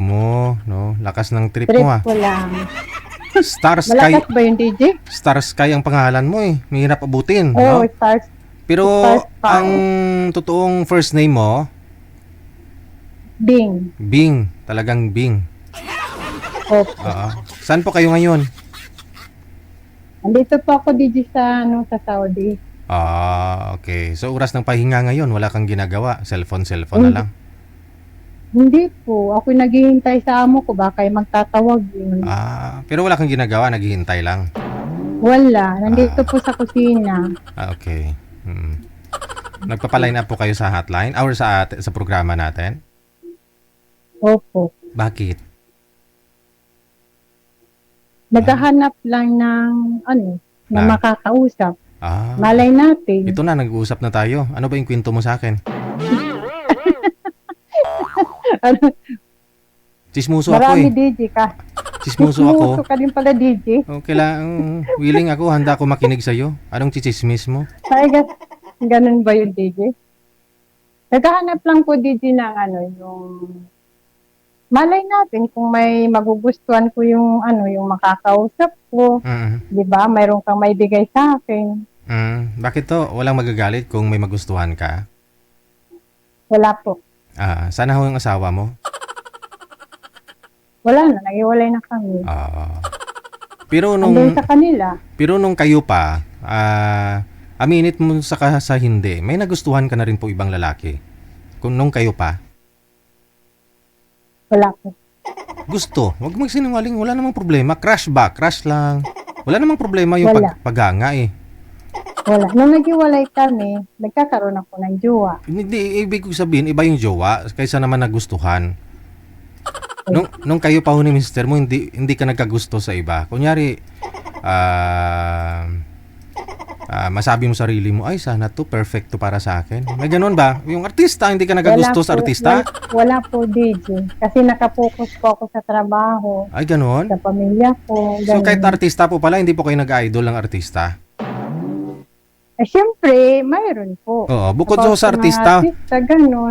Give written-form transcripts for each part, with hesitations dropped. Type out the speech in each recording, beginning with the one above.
mo, no? Lakas ng trip Trip mo ah. ko lang. Star Sky. Malakas ba yung DJ? Star Sky ang pangalan mo eh. Mahirap abutin, Oh, no? Pero Star ang Sky. totoong first name mo, Bing. Bing. Talagang Bing. Opo. Oo. Saan po kayo ngayon? Andito po ako DJ sa Saudi. Okay. So, oras ng pahinga ngayon, wala kang ginagawa. Cellphone na lang. Hindi po. Ako naghihintay sa amo ko. Baka magtatawag yun. Pero wala kang ginagawa, naghihintay lang. Wala. Nandito po sa kusina. Okay. Nagpapaline up po kayo sa hotline or sa programa natin? Opo. Bakit? Naghahanap lang ng na makakausap. Malay natin. Ito na, nag-uusap na tayo. Ano ba yung kwento mo sa akin? Chismoso ako Marami eh. DJ ka. Chismoso ako. Chismoso ka din pala DJ. Okay lang. Willing ako, handa ako makinig sa'yo. Anong chichismis mo? Ay, ganun ba yung DJ? Naghahanap lang po DJ ng yung malay natin kung may magugustuhan ko yung yung makakausap ko. Di ba? Mayroon kang may bigay sa akin. Bakit to? Walang magagalit kung may magustuhan ka? Wala po. Sana ho yung asawa mo? Wala na. Nag-iwalay na kami. Pero Andun sa kanila. Pero nung kayo pa, aminit mo sa hindi, may nagustuhan ka na rin po ibang lalaki. Nung kayo pa? Wala po. Gusto. Huwag magsinungaling. Wala namang problema. Crush ba? Crush lang. Wala namang problema yung paghanga eh. Wala. Nung nag-iwalay kami, nagkakaroon ako ng jowa. Hindi, ibig ko sabihin, iba yung jowa kaysa naman nagustuhan. Nung kayo pa ho ni mister mo, hindi ka nagkagusto sa iba. Kunyari, masabi mo sarili mo, ay sana to, perfect to para sa akin. May ganun ba? Yung artista, hindi ka nagkagusto sa artista? Wala po, DJ. Kasi nakapokus po ako sa trabaho. Ay, ganun? Sa pamilya ko. Ganun. So, kahit artista po pala, hindi po kayo nag-idol ng artista? Siyempre, mayroon po. Oo, bukod do sa artista,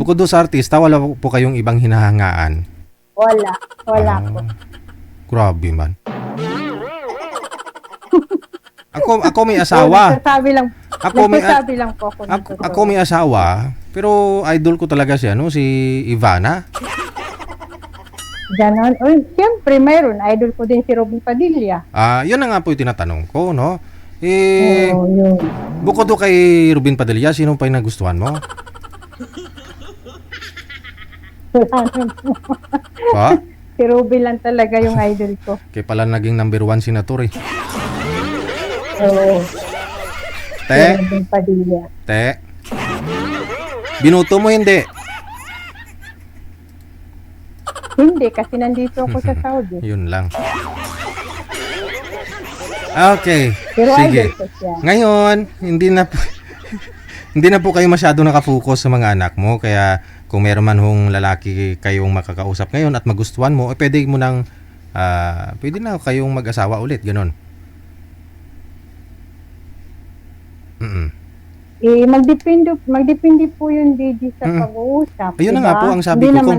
bukod do sa artista, wala po kayong ibang hinahangaan? Wala po. Grabe man. Ako may asawa. Nagsasabi lang po ako. Ako may asawa, pero idol ko talaga siya, no? Si Ivana. Ganon. Siyempre, mayroon. Idol ko din si Robin Padilla. Yun na nga po yung tinatanong ko, no? Yun. Bukod do kay Robin Padilla, sino pa yung nagustuhan mo? Pa? Si Robin lang talaga yung idol ko. Kaya pala naging number 1 senator eh. Oo. Te? Robin Padilla. Te? Binuto mo hindi? Hindi, kasi nandito ako sa Saudi. Yun lang. Okay. Pero Sige. idol ko siya. Ngayon, hindi na po kayo masyado nakafocus sa mga anak mo. Kaya kung meron man hong lalaki kayong makakausap ngayon at magustuhan mo, pwede na kayong mag-asawa ulit. Ganon. Magdepende po yung DJ sa pag-uusap. Ayun na diba? nga po ang sabi ko.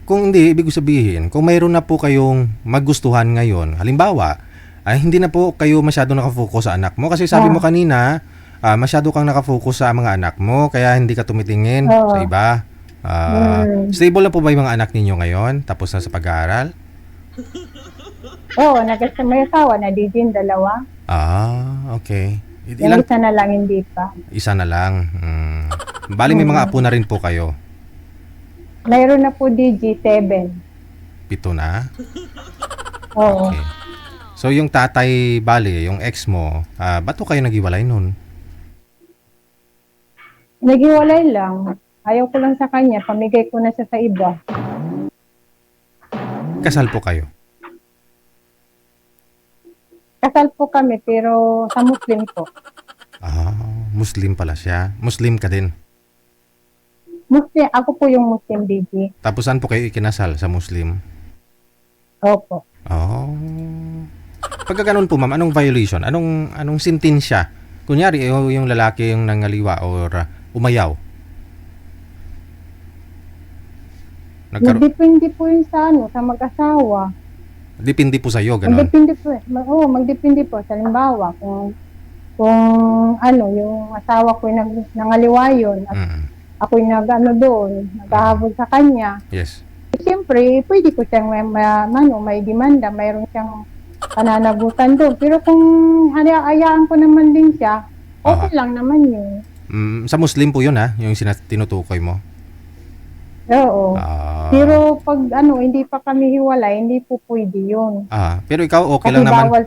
Kung hindi, ibig sabihin, kung mayroon na po kayong magustuhan ngayon, halimbawa, hindi na po kayo masyado nakafocus sa anak mo. Kasi sabi mo kanina, masyado kang nakafocus sa mga anak mo, kaya hindi ka tumitingin sa iba. Stable na po ba yung mga anak ninyo ngayon? Tapos na sa pag-aaral? May asawa na DJ, dalawa. Okay. Yung isa na lang, hindi pa. Isa na lang. Bali may mga apo na rin po kayo. Mayroon na po DJ, 7. 7 na? Oo. Okay. So yung tatay, bali, yung ex mo, ba't po kayo naghiwalay nun? Naghiwalay lang. Ayaw ko lang sa kanya, pamigay ko na siya sa iba. Kasal po kayo? Kasal po kami, pero sa Muslim po. Muslim pala siya. Muslim ka din? Muslim, ako po yung Muslim DJ. Tapos saan po kayo ikinasal sa Muslim? Opo. Pagka ganun po ma'am, anong violation? Anong sentensya? Kunyari, yung lalaki yung nangaliwa or umayaw. Depende po yun sa ano, sa mag-asawa. Depende po sa'yo, ganon. Magdepende po. Sa halimbawa, kung ano, yung asawa ko nangaliwa yun, at ako'y doon, naghahabol sa kanya. Yes. Siyempre, pwede ko siyang may demanda, mayroon siyang pananagutan doon. Pero kung hayaan ko naman din siya, okay lang naman yun. Sa Muslim po yun yung tinutukoy mo. Oo. Pero pag hindi pa kami hiwalay, hindi po pwede yun. Pero ikaw okay Kasi lang naman. bawal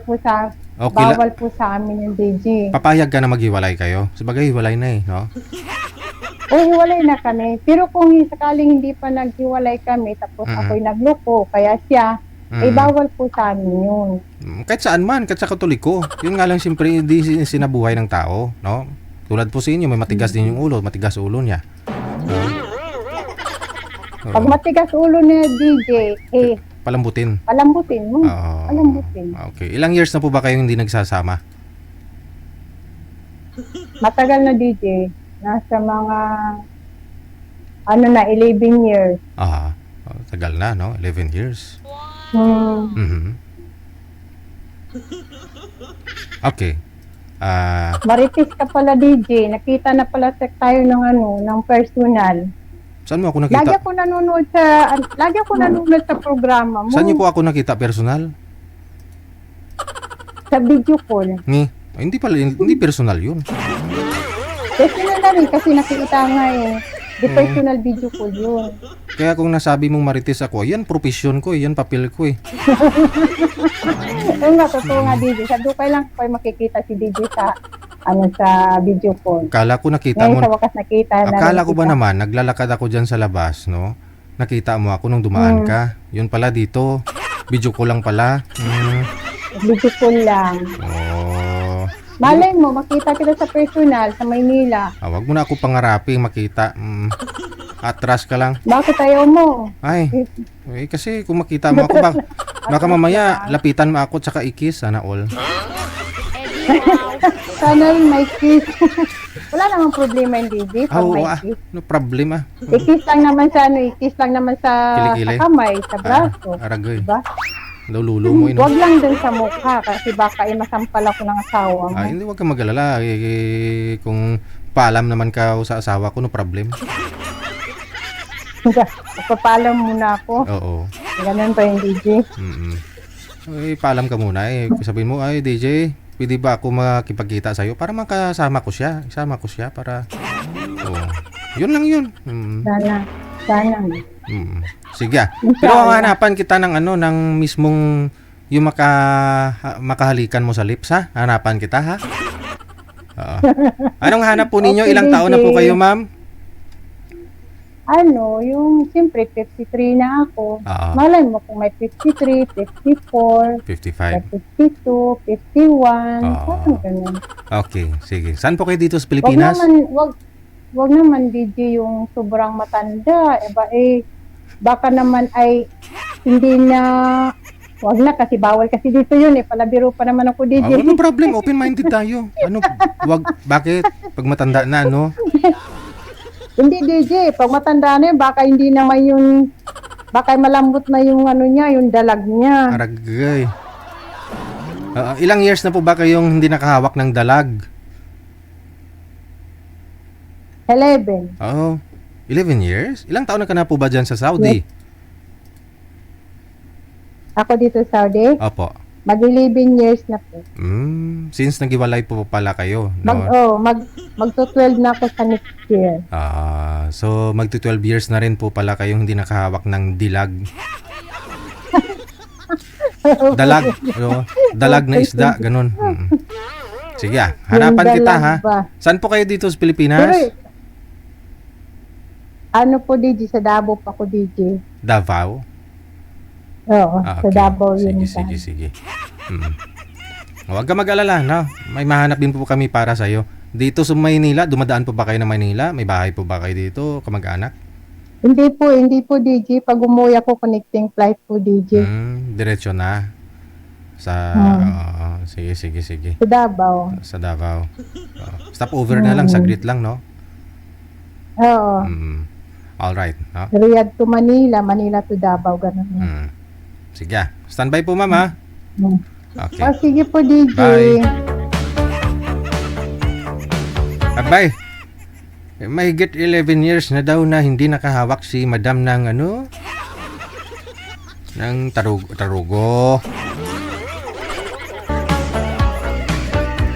po sa amin yung DJ. Papayag ka na maghiwalay kayo? Sabagay, hiwalay na no? Hiwalay na kami. Pero kung sakaling hindi pa naghiwalay kami, tapos ako'y nagloko, kaya siya, bawal po sa amin yun. Kahit saan man, kahit sa Katoliko. Yun nga lang siyempre, hindi sinabuhay ng tao, no? Tulad po sa inyo, may matigas din yung ulo, matigas ulo niya. Pag matigas ulo ni DJ, palambutin. Palambutin mo. Palambutin. Okay. Ilang years na po ba kayong hindi nagsasama? Matagal na DJ. Nasa mga 11 years. Tagal na, no? 11 years. Okay. Marites ka pala DJ. Nakita na pala tayo ng personal. Saan mo ako nakita? Lagi ako nanonood sa programa mo. Saan niyo po ako nakita personal? Sa video call. Hindi personal yun. Personal na rin kasi nakita nga the personal video call yun. Kaya kung nasabi mong marites ako, yan profession ko, yan papel ko Oo nga, totoo nga DJ. Sa Dukay lang ko makikita si DJ sa video call. Akala ko nakita mo. Ngayon sa wakas nakita na. Akala ko ba naman, naglalakad ako dyan sa labas, no? Nakita mo ako nung dumaan ka. Yun pala dito. Video ko lang pala. Video call lang. Malay mo, makita kita sa personal, sa Maynila. Wag mo na ako pangaraping makita. Atras ka lang. Bakit ayaw mo? Kasi kung makita mo ako, baka mamaya lapitan mo ako tsaka ikis. Sana all. Sana rin may kiss. Wala namang problema yung DJ pag may kiss. No problema. Ikis lang naman sa Kilikili. sa kamay, sa braso. Aragoy. Diba? Lulo mo Huwag lang dun sa mukha kasi baka masampal ako ng asawa mo. Hindi, wag kang mag-alala. Kung paalam naman ka sa asawa ko, no problem. Papalam muna ako. Oo. Ganun pa yung DJ. Paalam ka muna sabihin mo, DJ, pwede ba ako makipagkita sa'yo para makasama ko siya? Isama ko siya para... Yun lang yun. Sana. Sige. Pero hanapan kita ng mismong yung makahalikan mo sa lips, ha? Hanapan kita, ha? Anong hanap po ninyo? Okay, Ilang taon na po kayo, ma'am? Yung siyempre 53 na ako. Malay mo kung may 53, 54, 55, 52, 51, parang ganun. Okay, sige. Saan po kayo dito sa Pilipinas? Wag naman DJ yung sobrang matanda. Baka naman ay hindi na, wag na kasi bawal kasi dito yun palabiro pa naman ako DJ. No problem, open-minded tayo. Bakit? Pag matanda na, no? Hindi DJ, pag matanda na yun, baka hindi naman baka malambot na yung yung dalag niya. Aragay. Ilang years na po ba kayong hindi nakahawak ng dalag? 11. 11 years? Ilang taon na ka na po ba dyan sa Saudi? Yes. Ako dito sa Saudi? Opo. Mag-11 years na po. Since naghiwalay po pala kayo, no? Magto-12 na ako sa next year. So magto-12 years na rin po pala kayong hindi nakahawak ng dilag. Dalag, dalag na isda, ganun. Sige, hanapan kita, ha? Saan po kayo dito sa Pilipinas? Po DJ, sa Davao pa ko DJ. Davao? Oo, sa Davao yun. Sige. Huwag ka mag-alala, no? May mahanap din po kami para sa'yo. Dito sa Maynila, dumadaan po ba kayo ng Maynila? May bahay po ba kayo dito, kamag-anak? Hindi po DJ. Pag umuwi ako, connecting flight po DJ. Diretso na. Sige. Sa Davao. Stop over na lang, saglit lang, no? Oo. Alright. No? Riyadh to Manila, Manila to Davao, ganun. Mm. Sige. Standby po, ma'am, ha? Hmm. Okay. O, sige po, DJ. Bye. Abay, mahigit 11 years na daw na hindi nakahawak si madam ng ng tarugo.